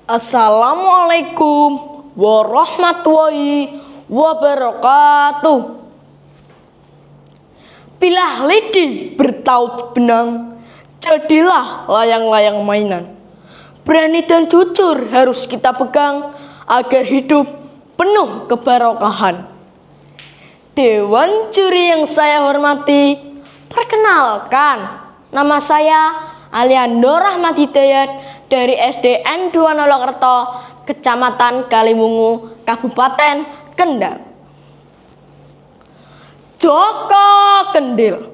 Assalamualaikum warahmatullahi wabarakatuh. Pilah lidi bertaut benang, jadilah layang-layang mainan. Berani dan jujur harus kita pegang agar hidup penuh kebarokahan. Dewan juri yang saya hormati, perkenalkan, nama saya Aliando Rahmat Hidayat dari SDN 2 Nolokerto, Kecamatan Kaliwungu, Kabupaten Kendal. Joko Kendil.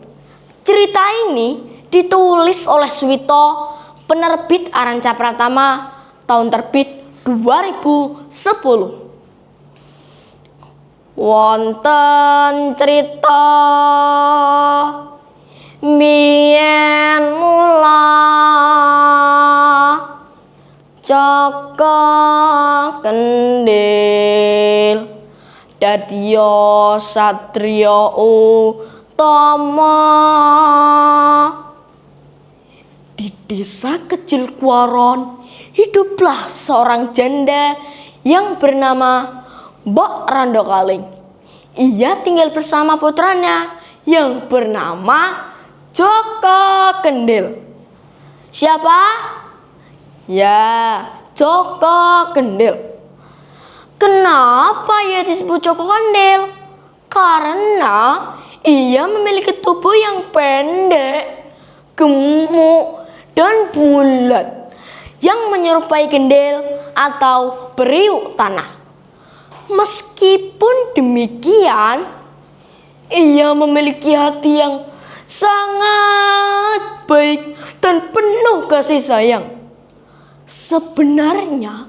Cerita ini ditulis oleh Suwito, penerbit Aranca Pratama, tahun terbit 2010. Wonten cerita biyen mula Joko Kendil dadya satriya utama. Di desa kecil Kuaron hiduplah seorang janda yang bernama Mbok Rondo Kaling. Ia tinggal bersama putranya yang bernama Joko Kendil. Siapa? Ya, Joko Kendil. Kenapa ia disebut Joko Kendil? Karena ia memiliki tubuh yang pendek, gemuk, dan bulat yang menyerupai kendil atau periuk tanah. Meskipun demikian, ia memiliki hati yang sangat baik dan penuh kasih sayang. Sebenarnya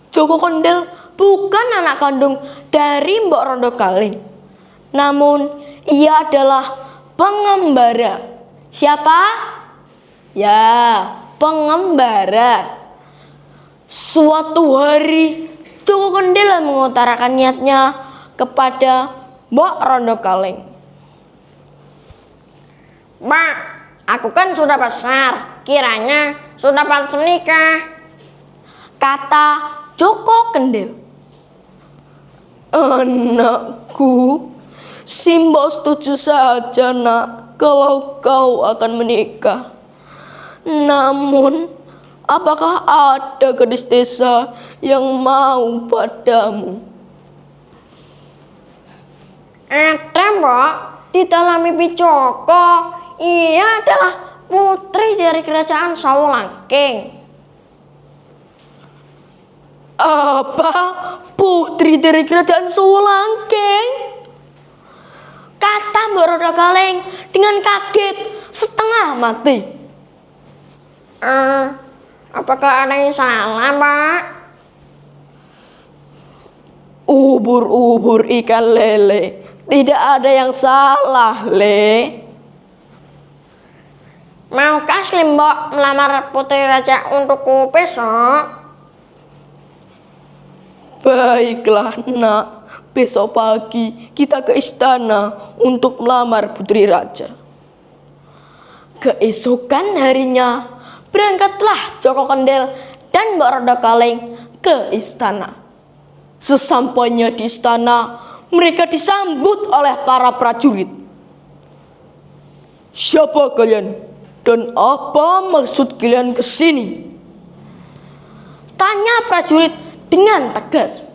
Joko Kendil bukan anak kandung dari Mbok Rondo Kaling, namun ia adalah pengembara. Siapa? Ya, pengembara. Suatu hari Joko Kendil mengutarakan niatnya kepada Mbok Rondo Kaling. Mbak, aku kan sudah besar, kiranya sudah pantas menikah, kata Joko Kendil. Anakku, si Mbok setuju saja nak kalau kau akan menikah. Namun, apakah ada gadis desa yang mau padamu? Ada, Mbok. Di dalam mimpi Joko, ia adalah putri dari kerajaan Sawolangking. Apa? Putri dari kerajaan Sawolangking? Kata Mbok Rondo Kaling dengan kaget setengah mati. Apakah ada yang salah, Mbak? Ubur-ubur ikan lele, tidak ada yang salah, Le. Maukah Slimbok melamar putri raja untukku besok? Baiklah, nak. Besok pagi kita ke istana untuk melamar putri raja. Keesokan harinya, berangkatlah Joko Kendil dan Mbok Rondo Kaling ke istana. Sesampainya di istana, mereka disambut oleh para prajurit. Siapa kalian? Dan apa maksud kalian ke sini? Tanya prajurit dengan tegas.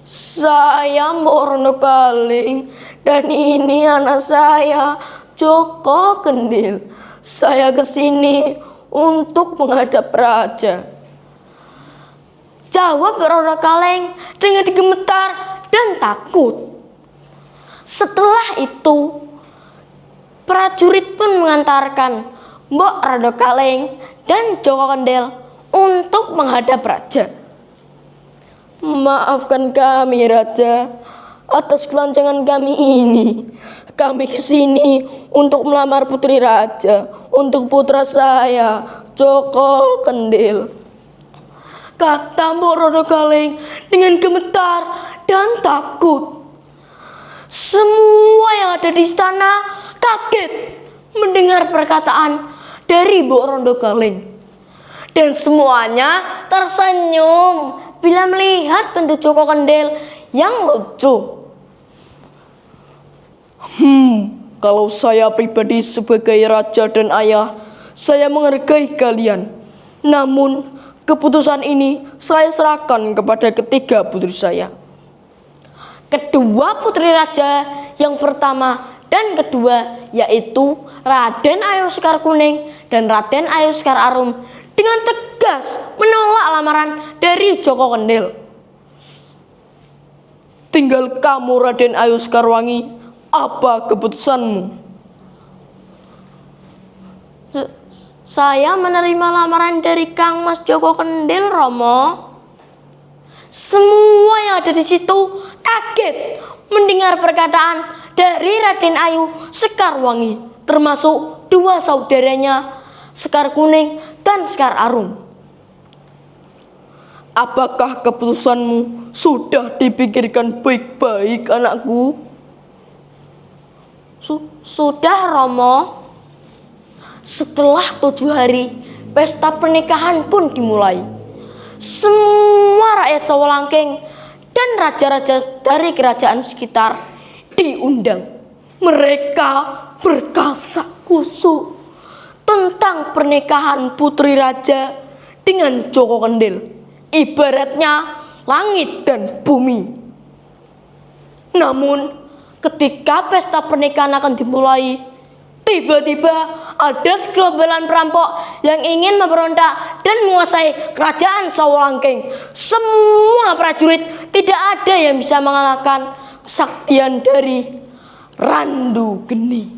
Saya Mbok Rondo Kaling dan ini anak saya Joko Kendil. Saya kesini untuk menghadap raja, jawab Rondo Kaling dengan gemetar dan takut. Setelah itu, prajurit pun mengantarkan Mbok Rondo Kaling dan Joko Kendil untuk menghadap raja. Maafkan kami, Raja, atas kelancangan kami ini. Kami kesini untuk melamar putri raja untuk putra saya, Joko Kendil, kata Mbok Rondo Kaling dengan gemetar dan takut. Semua yang ada di istana kaget mendengar perkataan dari Mbok Rondo Kaling. Dan semuanya tersenyum bila melihat bentuk Joko Kendil yang lucu. Kalau saya pribadi sebagai raja dan ayah, saya menghargai kalian. Namun, keputusan ini saya serahkan kepada ketiga putri saya. Kedua putri raja yang pertama dan kedua yaitu Raden Ayu Sekar Kuning dan Raden Ayu Sekar Arum dengan tegas menolak lamaran dari Joko Kendil. Tinggal kamu Raden Ayu Sekarwangi, apa keputusanmu? Saya menerima lamaran dari Kang Mas Joko Kendil, Romo. Semua yang ada di situ kaget mendengar perkataan dari Raden Ayu Sekarwangi, termasuk dua saudaranya Sekar Kuning dan Sekar Arum. Apakah keputusanmu sudah dipikirkan baik-baik, anakku? Sudah, Romo. Setelah 7 hari, pesta pernikahan pun dimulai. Semua rakyat Sawalangking dan raja-raja dari kerajaan sekitar diundang. Mereka berkasak kusuk tentang pernikahan putri raja dengan Joko Kendil. Ibaratnya langit dan bumi. Namun, ketika pesta pernikahan akan dimulai, tiba-tiba ada segerombolan perampok yang ingin memberontak dan menguasai kerajaan Sawalangking. Semua prajurit tidak ada yang bisa mengalahkan kesaktian dari Randu Geni.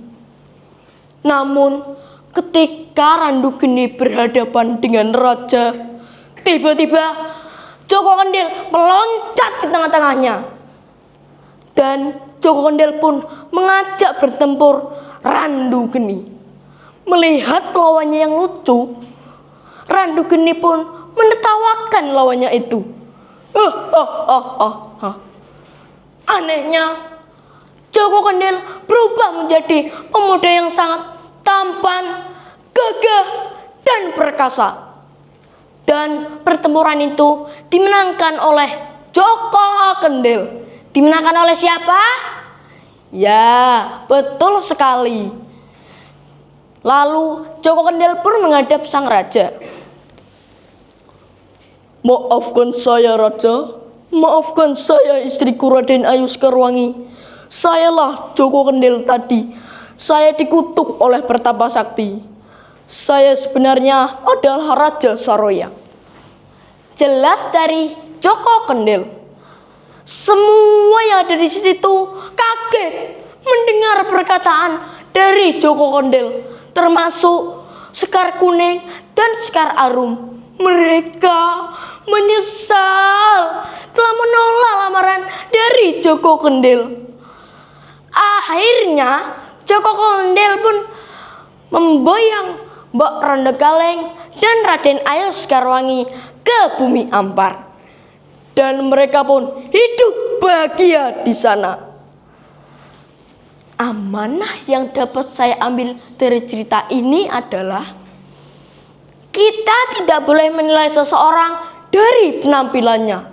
Namun, ketika Randu Geni berhadapan dengan raja, tiba-tiba Joko Kendil meloncat ke tengah-tengahnya. Dan Joko Kendil pun mengajak bertempur Randu Geni. Melihat lawannya yang lucu, Randu Geni pun menertawakan lawannya itu. Anehnya, Joko Kendil berubah menjadi pemuda yang sangat tampan, gagah, dan perkasa. Dan pertempuran itu dimenangkan oleh Joko Kendil. Dimenangkan oleh siapa? Ya, betul sekali. Lalu Joko Kendil pun menghadap sang raja. Maafkan saya, Raja. Maafkan saya, istriku Raden Ayu Sekarwangi. Sayalah Joko Kendil tadi. Saya dikutuk oleh Pertapa Sakti. Saya sebenarnya adalah Raja Saroya. Jelas dari Joko Kendil. Semua yang ada di situ kaget mendengar perkataan dari Joko Kendil, termasuk Sekar Kuning dan Sekar Arum. Mereka menyesal telah menolak lamaran dari Joko Kendil. Akhirnya Joko Kendil pun memboyong Mbok Rondo Kaleng dan Raden Ayu Sekarwangi ke Bumi Ampar. Dan mereka pun hidup bahagia di sana. Amanah yang dapat saya ambil dari cerita ini adalah kita tidak boleh menilai seseorang dari penampilannya.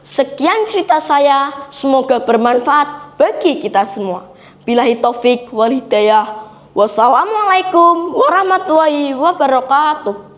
Sekian cerita saya, semoga bermanfaat bagi kita semua. Billahi taufik wal hidayah. Wassalamualaikum warahmatullahi wabarakatuh.